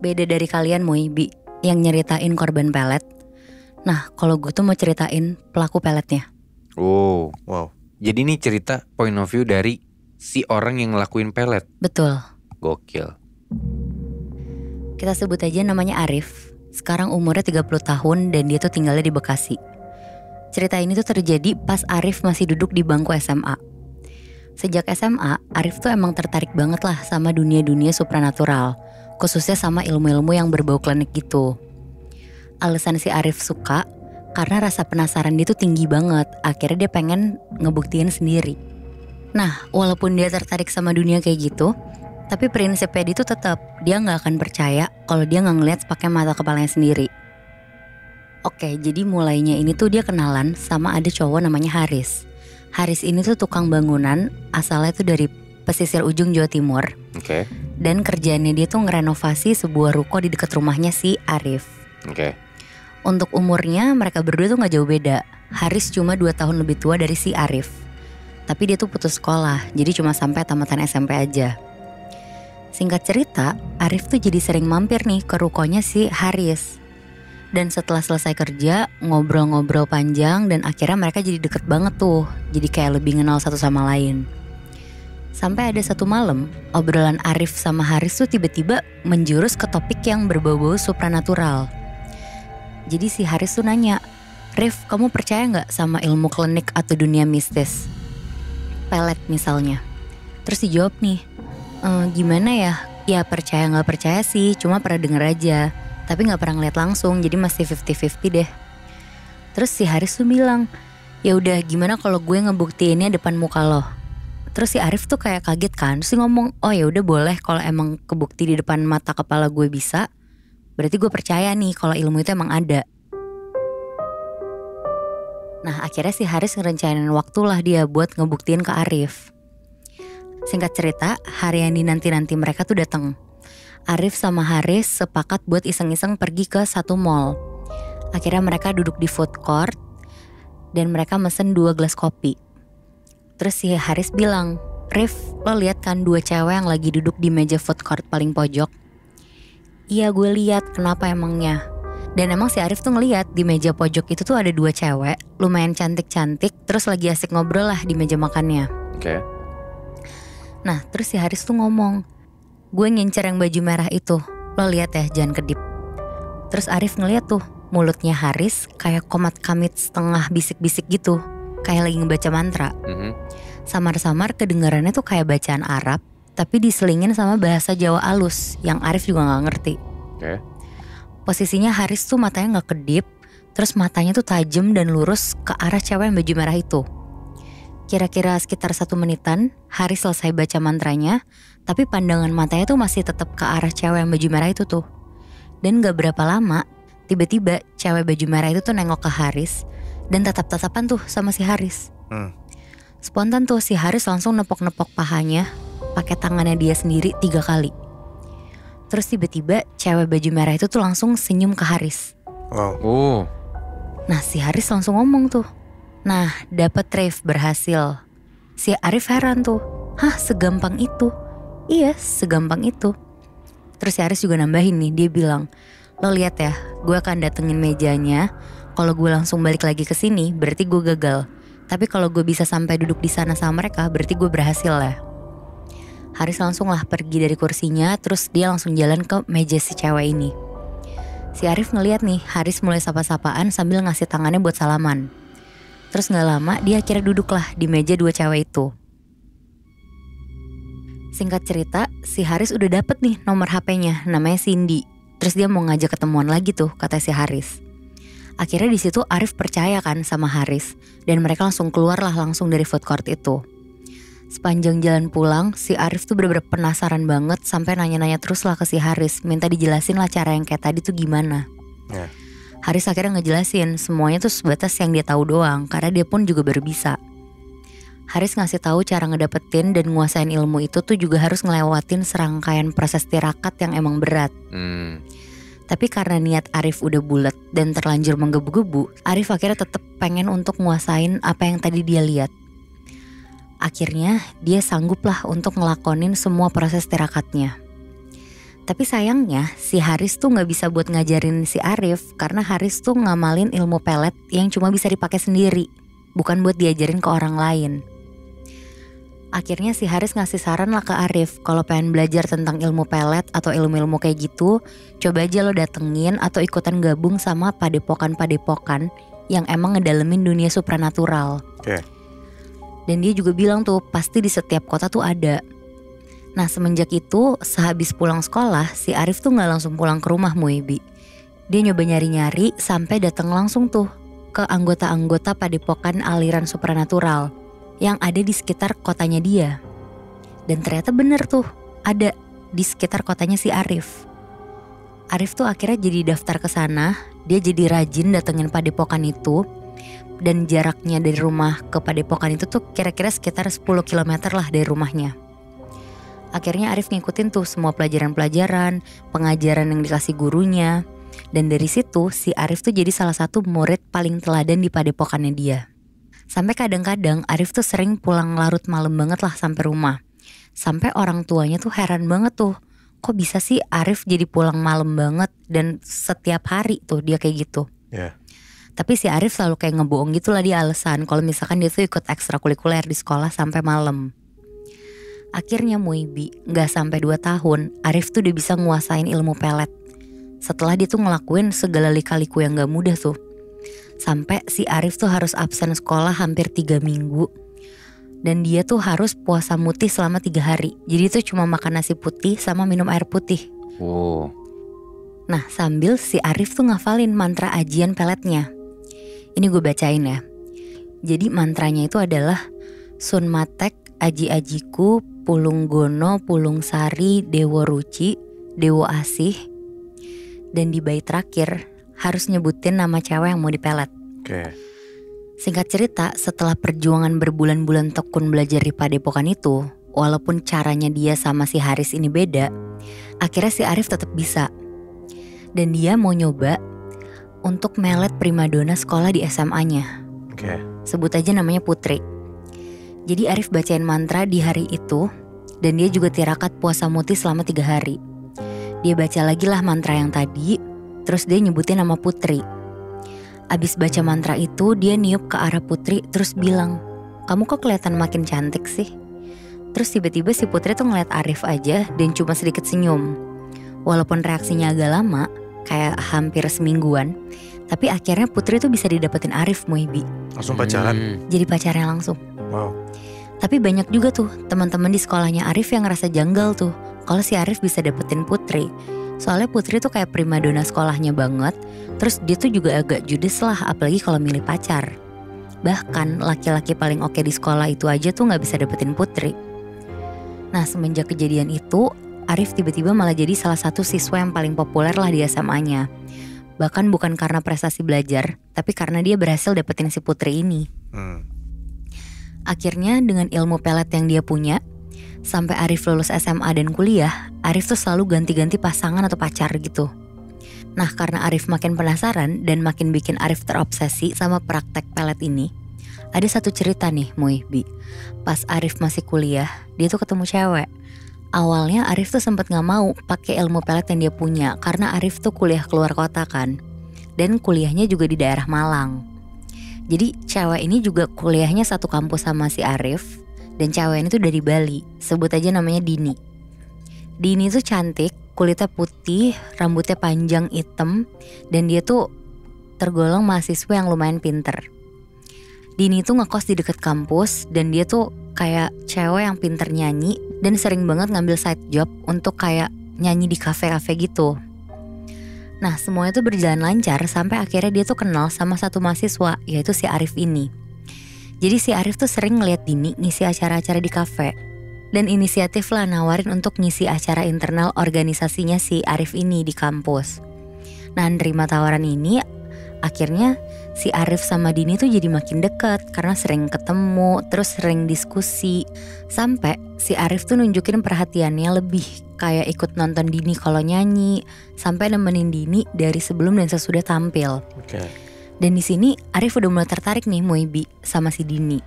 Beda dari kalian Bi yang nyeritain korban pelet. Nah kalau gue tuh mau ceritain pelaku peletnya. Oh wow. Jadi ini cerita point of view dari si orang yang ngelakuin pelet. Betul. Gokil. Kita sebut aja namanya Arif. Sekarang umurnya 30 tahun dan dia tuh tinggalnya di Bekasi. Cerita ini tuh terjadi pas Arif masih duduk di bangku SMA. Sejak SMA, Arif tuh emang tertarik banget lah sama dunia-dunia supranatural, khususnya sama ilmu-ilmu yang berbau klinik gitu. Alasan si Arif suka karena rasa penasaran dia tuh tinggi banget. Akhirnya dia pengen ngebuktiin sendiri. Nah, walaupun dia tertarik sama dunia kayak gitu, tapi prinsipnya dia tuh tetap dia nggak akan percaya kalau dia nggak ngeliat pakai mata kepalanya sendiri. Oke, jadi mulainya ini tuh dia kenalan sama ada cowok namanya Haris. Haris ini tuh tukang bangunan, asalnya tuh dari pesisir ujung Jawa Timur. Oke. Dan kerjaannya dia tuh ngerenovasi sebuah ruko di dekat rumahnya si Arif. Oke. Untuk umurnya mereka berdua tuh gak jauh beda. Haris cuma 2 tahun lebih tua dari si Arif. Tapi dia tuh putus sekolah, jadi cuma sampai tamatan SMP aja. Singkat cerita, Arif tuh jadi sering mampir nih ke rukonya si Haris. Dan setelah selesai kerja, ngobrol-ngobrol panjang dan akhirnya mereka jadi deket banget tuh. Jadi kayak lebih kenal satu sama lain. Sampai ada satu malam, obrolan Arif sama Haris tuh tiba-tiba menjurus ke topik yang berbau-bau supranatural. Jadi si Haris tuh nanya, "Rif, kamu percaya gak sama ilmu klinik atau dunia mistis? Pelet misalnya." Terus dijawab nih, "Gimana ya? Ya percaya gak percaya sih, cuma pernah denger aja. Tapi gak pernah ngeliat langsung, jadi masih 50-50 deh." Terus si Haris tuh bilang, "Ya udah, gimana kalau gue ngebuktiinnya depan muka lo?" Terus si Arif tuh kayak kaget kan, terus dia ngomong, "Oh ya udah boleh, kalau emang kebukti di depan mata kepala gue bisa, berarti gue percaya nih kalau ilmu itu emang ada." Nah akhirnya si Haris ngerencanain waktulah dia buat ngebuktiin ke Arif. Singkat cerita, hari yang dinanti-nanti mereka tuh datang. Arif sama Haris sepakat buat iseng-iseng pergi ke satu mall. Akhirnya mereka duduk di food court dan mereka mesen 2 gelas kopi. Terus si Haris bilang, "Rif, lo lihat kan 2 cewek yang lagi duduk di meja food court paling pojok?" "Iya gue lihat, kenapa emangnya?" Dan emang si Arif tuh ngeliat di meja pojok itu tuh ada 2 cewek, lumayan cantik-cantik, terus lagi asik ngobrol lah di meja makannya. Oke. Nah terus si Haris tuh ngomong, "Gue ngincer yang baju merah itu, lo lihat ya, jangan kedip." Terus Arif ngeliat tuh, mulutnya Haris kayak komat kamit setengah bisik-bisik gitu, kayak lagi ngebaca mantra. Samar-samar kedengarannya tuh kayak bacaan Arab, tapi diselingin sama bahasa Jawa alus yang Arif juga gak ngerti. Oke. Posisinya Haris tuh matanya gak kedip, terus matanya tuh tajam dan lurus ke arah cewek yang baju merah itu. Kira-kira sekitar 1 menitan, Haris selesai baca mantranya, tapi pandangan matanya tuh masih tetap ke arah cewek yang baju merah itu tuh. Dan gak berapa lama, tiba-tiba cewek baju merah itu tuh nengok ke Haris dan tatap-tatapan tuh sama si Haris. Spontan tuh si Haris langsung nepok-nepok pahanya pakai tangannya dia sendiri 3 kali. Terus tiba-tiba cewek baju merah itu tuh langsung senyum ke Haris. Wow. Oh. Nah si Haris langsung ngomong tuh, "Nah dapet Rif, berhasil." Si Arif heran tuh, "Hah, segampang itu?" "Iya, segampang itu." Terus si Haris juga nambahin nih, dia bilang, "Lo lihat ya, gue akan datengin mejanya. Kalau gue langsung balik lagi ke sini, berarti gue gagal. Tapi kalau gue bisa sampai duduk di sana sama mereka, berarti gue berhasil ya." Haris langsung lah pergi dari kursinya, terus dia langsung jalan ke meja si cewek ini. Si Arif ngeliat nih, Haris mulai sapa-sapaan sambil ngasih tangannya buat salaman. Terus gak lama dia akhirnya duduk lah di meja 2 cewek itu. Singkat cerita, si Haris udah dapet nih nomor HP-nya, namanya Cindy. Terus dia mau ngajak ketemuan lagi tuh, kata si Haris. Akhirnya di situ Arif percaya kan sama Haris, dan mereka langsung keluar lah langsung dari food court itu. Sepanjang jalan pulang, si Arif tuh bener-bener penasaran banget sampai nanya-nanya terus lah ke si Haris, minta dijelasin lah cara yang kayak tadi tuh gimana. Haris akhirnya ngejelasin semuanya tuh sebatas yang dia tahu doang, karena dia pun juga baru bisa. Haris ngasih tahu cara ngedapetin dan nguasain ilmu itu tuh juga harus ngelewatin serangkaian proses tirakat yang emang berat. Tapi karena niat Arif udah bulat dan terlanjur menggebu-gebu, Arif akhirnya tetap pengen untuk nguasain apa yang tadi dia lihat. Akhirnya dia sanggup lah untuk ngelakonin semua proses tirakatnya. Tapi sayangnya si Haris tuh gak bisa buat ngajarin si Arif karena Haris tuh ngamalin ilmu pelet yang cuma bisa dipakai sendiri, bukan buat diajarin ke orang lain. Akhirnya si Haris ngasih saran lah ke Arif, kalau pengen belajar tentang ilmu pelet atau ilmu-ilmu kayak gitu, coba aja lo datengin atau ikutan gabung sama padepokan-padepokan yang emang ngedalemin dunia supranatural. Oke. Dan dia juga bilang tuh pasti di setiap kota tuh ada. Nah semenjak itu sehabis pulang sekolah si Arif tuh gak langsung pulang ke rumah Muibi. Dia nyoba nyari-nyari sampai datang langsung tuh ke anggota-anggota padepokan aliran supranatural yang ada di sekitar kotanya dia. Dan ternyata bener tuh ada di sekitar kotanya si Arif. Arif tuh akhirnya jadi daftar ke sana. Dia jadi rajin datengin padepokan itu. Dan jaraknya dari rumah ke padepokan itu tuh kira-kira sekitar 10 km lah dari rumahnya. Akhirnya Arif ngikutin tuh semua pelajaran-pelajaran, pengajaran yang dikasih gurunya. Dan dari situ si Arif tuh jadi salah satu murid paling teladan di padepokannya dia. Sampai kadang-kadang Arif tuh sering pulang larut malam banget lah sampai rumah. Sampai orang tuanya tuh heran banget tuh. Kok bisa sih Arif jadi pulang malam banget dan setiap hari tuh dia kayak gitu. Yeah. Tapi si Arif selalu kayak ngebohong gitu lah dia alasan kalau misalkan dia tuh ikut ekstrakurikuler di sekolah sampai malam. Akhirnya Muibi gak sampai 2 tahun Arif tuh udah bisa nguasain ilmu pelet. Setelah dia tuh ngelakuin segala lika-liku yang gak mudah tuh. Sampai si Arif tuh harus absen sekolah hampir 3 minggu. Dan dia tuh harus puasa mutih selama 3 hari. Jadi tuh cuma makan nasi putih sama minum air putih. Wow. Nah sambil si Arif tuh ngafalin mantra ajian peletnya. Ini gue bacain ya. Jadi mantranya itu adalah Sun Matek Aji-ajiku Pulung Gono Pulung Sari Dewo Ruci Dewo Asih. Dan di bait terakhir harus nyebutin nama cewek yang mau dipelet. Oke. Singkat cerita setelah perjuangan berbulan-bulan tekun belajar di padepokan itu, walaupun caranya dia sama si Haris ini beda, akhirnya si Arif tetap bisa. Dan dia mau nyoba untuk melet primadona sekolah di SMA-nya. Oke. Sebut aja namanya Putri. Jadi Arif bacain mantra di hari itu. Dan dia juga tirakat puasa mutih selama 3 hari. Dia baca lagi lah mantra yang tadi. Terus dia nyebutin nama Putri. Abis baca mantra itu dia niup ke arah Putri. Terus bilang, kamu kok kelihatan makin cantik sih? Terus tiba-tiba si Putri tuh ngeliat Arif aja. Dan cuma sedikit senyum. Walaupun reaksinya agak lama, kayak hampir semingguan, tapi akhirnya Putri tuh bisa didapetin Arif Muibi. Langsung pacaran? Jadi pacarnya langsung. Wow. Tapi banyak juga tuh teman-teman di sekolahnya Arif yang ngerasa janggal tuh kalau si Arif bisa dapetin Putri. Soalnya Putri tuh kayak primadona sekolahnya banget. Terus dia tuh juga agak judes lah, apalagi kalau milih pacar. Bahkan laki-laki paling oke di sekolah itu aja tuh gak bisa dapetin Putri. Nah semenjak kejadian itu Arif tiba-tiba malah jadi salah satu siswa yang paling populer lah di SMA-nya. Bahkan bukan karena prestasi belajar, tapi karena dia berhasil dapetin si Putri ini. Akhirnya dengan ilmu pelet yang dia punya, sampai Arif lulus SMA dan kuliah, Arif tuh selalu ganti-ganti pasangan atau pacar gitu. Nah karena Arif makin penasaran dan makin bikin Arif terobsesi sama praktek pelet ini, ada satu cerita nih Muibi. Pas Arif masih kuliah, dia tuh ketemu cewek. Awalnya Arif tuh sempet gak mau pakai ilmu pelet yang dia punya karena Arif tuh kuliah keluar kota kan. Dan kuliahnya juga di daerah Malang. Jadi cewek ini juga kuliahnya satu kampus sama si Arif. Dan cewek ini tuh dari Bali. Sebut aja namanya Dini. Dini tuh cantik, kulitnya putih, rambutnya panjang hitam. Dan dia tuh tergolong mahasiswa yang lumayan pinter. Dini tuh ngekos di dekat kampus. Dan dia tuh kayak cewek yang pinter nyanyi. Dan sering banget ngambil side job untuk kayak nyanyi di kafe-kafe gitu. Nah semuanya tuh berjalan lancar sampai akhirnya dia tuh kenal sama satu mahasiswa, yaitu si Arif ini. Jadi si Arif tuh sering ngeliat Dini ngisi acara-acara di kafe. Dan inisiatif lah nawarin untuk ngisi acara internal organisasinya si Arif ini di kampus. Nah nerima tawaran ini, akhirnya si Arif sama Dini tuh jadi makin dekat karena sering ketemu, terus sering diskusi. Sampai si Arif tuh nunjukin perhatiannya lebih, kayak ikut nonton Dini kalau nyanyi, sampai nemenin Dini dari sebelum dan sesudah tampil. Oke. Dan di sini Arif udah mulai tertarik nih Muibi sama si Dini.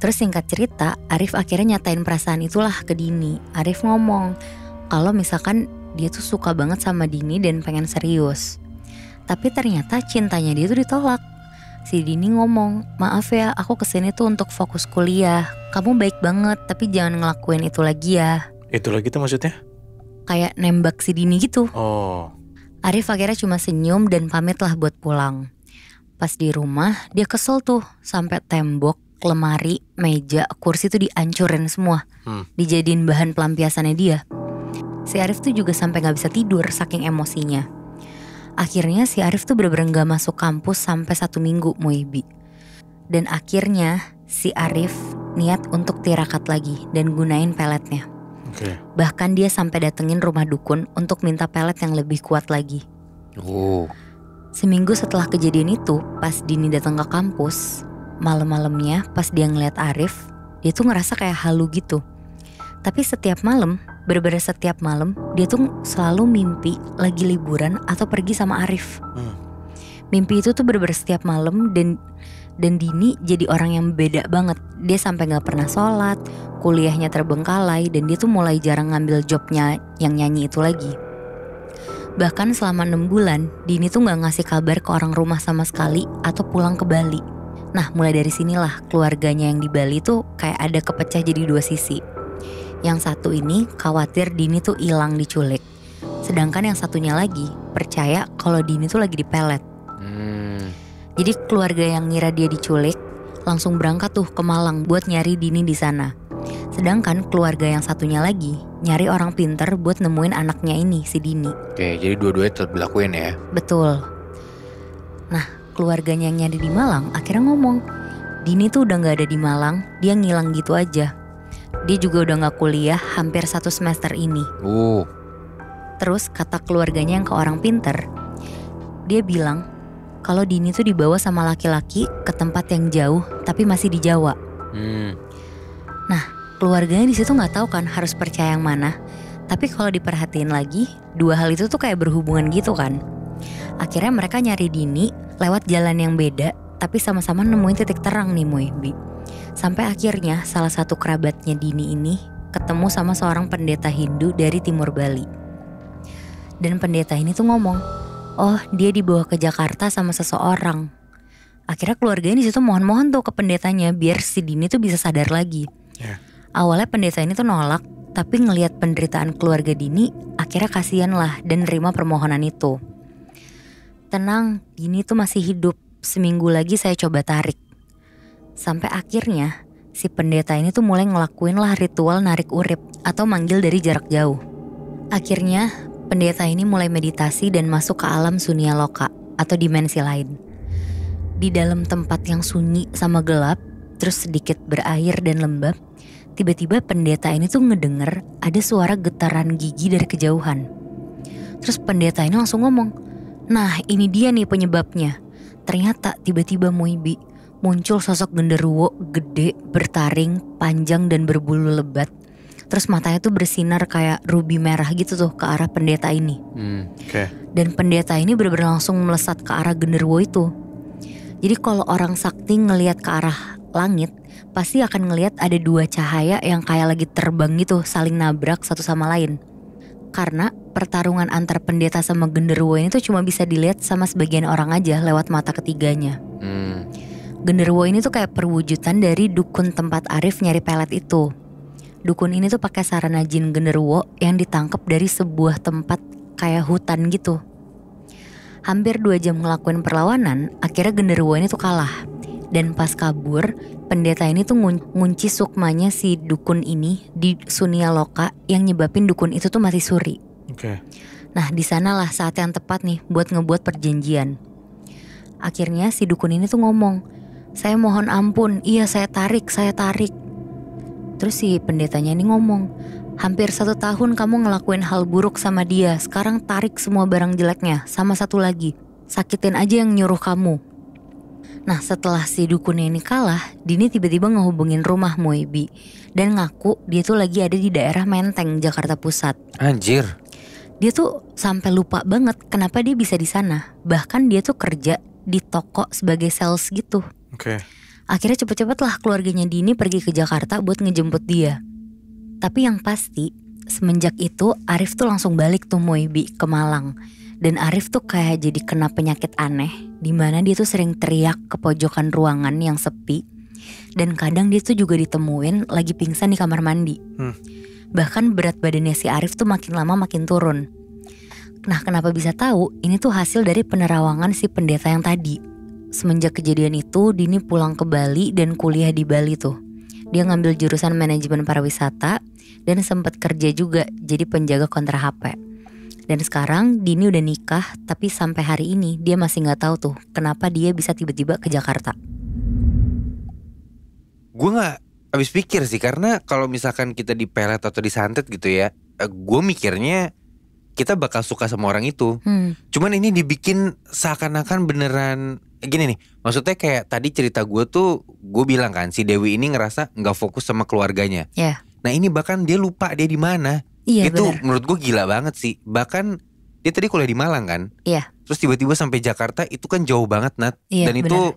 Terus singkat cerita, Arif akhirnya nyatain perasaan itulah ke Dini. Arif ngomong kalau misalkan dia tuh suka banget sama Dini dan pengen serius. Tapi ternyata cintanya dia tuh ditolak. Si Dini ngomong, maaf ya aku kesini tuh untuk fokus kuliah. Kamu baik banget tapi jangan ngelakuin itu lagi ya. Itu lagi tuh maksudnya? Kayak nembak si Dini gitu. Oh. Arif akhirnya cuma senyum dan pamit lah buat pulang. Pas di rumah dia kesel tuh sampai tembok, lemari, meja, kursi tuh dihancurin semua. Dijadiin bahan pelampiasannya dia. Si Arif tuh juga sampai gak bisa tidur saking emosinya. Akhirnya si Arif tuh bener-bener gak masuk kampus sampai 1 minggu Muibi. Dan akhirnya si Arif niat untuk tirakat lagi dan gunain peletnya. Bahkan dia sampai datengin rumah dukun untuk minta pelet yang lebih kuat lagi. Seminggu setelah kejadian itu, pas Dini datang ke kampus, malam-malamnya pas dia ngeliat Arif, dia tuh ngerasa kayak halu gitu. Tapi setiap malam, bener-bener setiap malam, dia tuh selalu mimpi lagi liburan atau pergi sama Arif. Mimpi itu tuh bener-bener setiap malam dan Dini jadi orang yang beda banget. Dia sampai gak pernah sholat, kuliahnya terbengkalai, dan dia tuh mulai jarang ngambil jobnya yang nyanyi itu lagi. Bahkan selama 6 bulan, Dini tuh gak ngasih kabar ke orang rumah sama sekali atau pulang ke Bali. Nah mulai dari sinilah keluarganya yang di Bali tuh kayak ada kepecah jadi 2 sisi. Yang satu ini khawatir Dini tuh hilang diculik. Sedangkan yang satunya lagi percaya kalau Dini tuh lagi dipelet. Jadi keluarga yang ngira dia diculik langsung berangkat tuh ke Malang buat nyari Dini di sana. Sedangkan keluarga yang satunya lagi nyari orang pinter buat nemuin anaknya ini, si Dini. Oke, jadi dua-duanya tetap dilakuin ya? Betul. Nah keluarganya yang nyari di Malang akhirnya ngomong, Dini tuh udah gak ada di Malang, dia ngilang gitu aja. Dia juga udah gak kuliah hampir 1 semester ini. Terus kata keluarganya yang ke orang pinter, dia bilang kalau Dini tuh dibawa sama laki-laki ke tempat yang jauh tapi masih di Jawa. Nah keluarganya di situ nggak tahu kan harus percaya yang mana. Tapi kalau diperhatiin lagi, 2 hal itu tuh kayak berhubungan gitu kan. Akhirnya mereka nyari Dini lewat jalan yang beda, tapi sama-sama nemuin titik terang nih Muibi. Sampai akhirnya salah satu kerabatnya Dini ini ketemu sama seorang pendeta Hindu dari timur Bali. Dan pendeta ini tuh ngomong, oh dia dibawa ke Jakarta sama seseorang. Akhirnya keluarganya di situ mohon-mohon tuh ke pendetanya biar si Dini tuh bisa sadar lagi. Awalnya pendeta ini tuh nolak, tapi ngelihat penderitaan keluarga Dini, akhirnya kasihan lah dan nerima permohonan itu. Tenang, Dini tuh masih hidup. Seminggu lagi saya coba tarik. Sampai akhirnya si pendeta ini tuh mulai ngelakuin lah ritual narik urip atau manggil dari jarak jauh. Akhirnya pendeta ini mulai meditasi dan masuk ke alam sunya loka atau dimensi lain. Di dalam tempat yang sunyi sama gelap, terus sedikit berair dan lembab, tiba-tiba pendeta ini tuh ngedenger ada suara getaran gigi dari kejauhan. Terus pendeta ini langsung ngomong, nah ini dia nih penyebabnya. Ternyata tiba-tiba Muibi muncul sosok genderuwo gede, bertaring, panjang dan berbulu lebat. Terus matanya tuh bersinar kayak rubi merah gitu tuh ke arah pendeta ini. Dan pendeta ini bener-bener langsung melesat ke arah genderuwo itu. Jadi kalau orang sakti ngelihat ke arah langit, pasti akan ngelihat ada 2 cahaya yang kayak lagi terbang gitu, saling nabrak satu sama lain. Karena pertarungan antar pendeta sama genderuwo ini tuh cuma bisa dilihat sama sebagian orang aja lewat mata ketiganya. Genderuwo ini tuh kayak perwujudan dari dukun tempat Arif nyari pelet itu. Dukun ini tuh pakai sarana jin genderuwo yang ditangkap dari sebuah tempat kayak hutan gitu. Hampir 2 jam ngelakuin perlawanan, akhirnya genderuwo ini tuh kalah. Dan pas kabur, pendeta ini tuh ngunci sukmanya si dukun ini di Sunia Loka yang nyebabin dukun itu tuh mati suri. Nah di sanalah saat yang tepat nih buat ngebuat perjanjian. Akhirnya si dukun ini tuh ngomong, saya mohon ampun, iya saya tarik. Terus si pendetanya ini ngomong, hampir 1 tahun kamu ngelakuin hal buruk sama dia, sekarang tarik semua barang jeleknya, sama satu lagi, sakitin aja yang nyuruh kamu. Nah setelah si dukunnya ini kalah, Dini tiba-tiba ngehubungin rumah Muibi dan ngaku dia tuh lagi ada di daerah Menteng, Jakarta Pusat. Anjir. Dia tuh sampai lupa banget kenapa dia bisa di sana. Bahkan dia tuh kerja di toko sebagai sales gitu. Akhirnya cepet-cepet lah keluarganya Dini pergi ke Jakarta buat ngejemput dia. Tapi yang pasti Semenjak itu Arif tuh langsung balik tuh Bi ke Malang. Dan Arif tuh kayak jadi kena penyakit aneh, dimana dia tuh sering teriak ke pojokan ruangan yang sepi. Dan kadang dia tuh juga ditemuin lagi pingsan di kamar mandi. Bahkan berat badannya si Arif tuh makin lama makin turun. Nah kenapa bisa tahu? Ini tuh hasil dari penerawangan si pendeta yang tadi. Semenjak kejadian itu Dini pulang ke Bali dan kuliah di Bali tuh. Dia ngambil jurusan manajemen pariwisata dan sempat kerja juga jadi penjaga kontra HP. Dan sekarang Dini udah nikah, tapi sampai hari ini dia masih gak tahu tuh kenapa dia bisa tiba-tiba ke Jakarta. Gue gak habis pikir sih, karena kalau misalkan kita dipelet atau disantet gitu ya, gue mikirnya kita bakal suka sama orang itu. Cuman ini dibikin seakan-akan beneran gini nih. Maksudnya kayak tadi cerita gue tuh, gue bilang kan si Dewi ini ngerasa gak fokus sama keluarganya. Nah ini bahkan dia lupa dia di mana. Iya, itu bener. menurut gue gila banget sih. Bahkan dia tadi kuliah di Malang kan. Iya. Terus tiba-tiba sampai Jakarta, itu kan jauh banget Nat. Iya, dan itu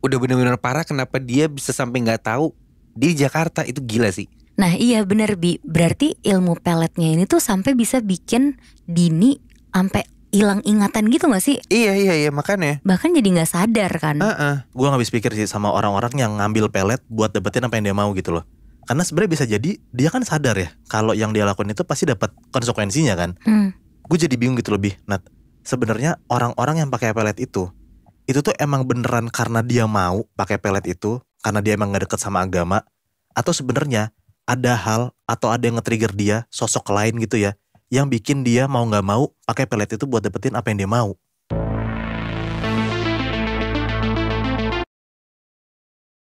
udah bener-bener parah. Kenapa dia bisa sampai gak tahu di Jakarta, itu gila sih. Nah iya bener Bi, berarti ilmu peletnya ini tuh sampai bisa bikin Dini sampai hilang ingatan gitu gak sih? Iya makanya. Bahkan jadi gak sadar kan. Gue gak habis pikir sih sama orang-orang yang ngambil pelet buat dapetin apa yang dia mau gitu loh. Karena sebenarnya bisa jadi dia kan sadar ya kalau yang dia lakuin itu pasti dapat konsekuensinya kan. Gue jadi bingung gitu lebih, Nat. Sebenarnya orang-orang yang pakai pelet itu tuh emang beneran karena dia mau pakai pelet itu, karena dia emang gak deket sama agama, atau sebenarnya ada hal atau ada yang nge-trigger dia, sosok lain gitu ya, yang bikin dia mau gak mau pakai pelet itu buat dapetin apa yang dia mau.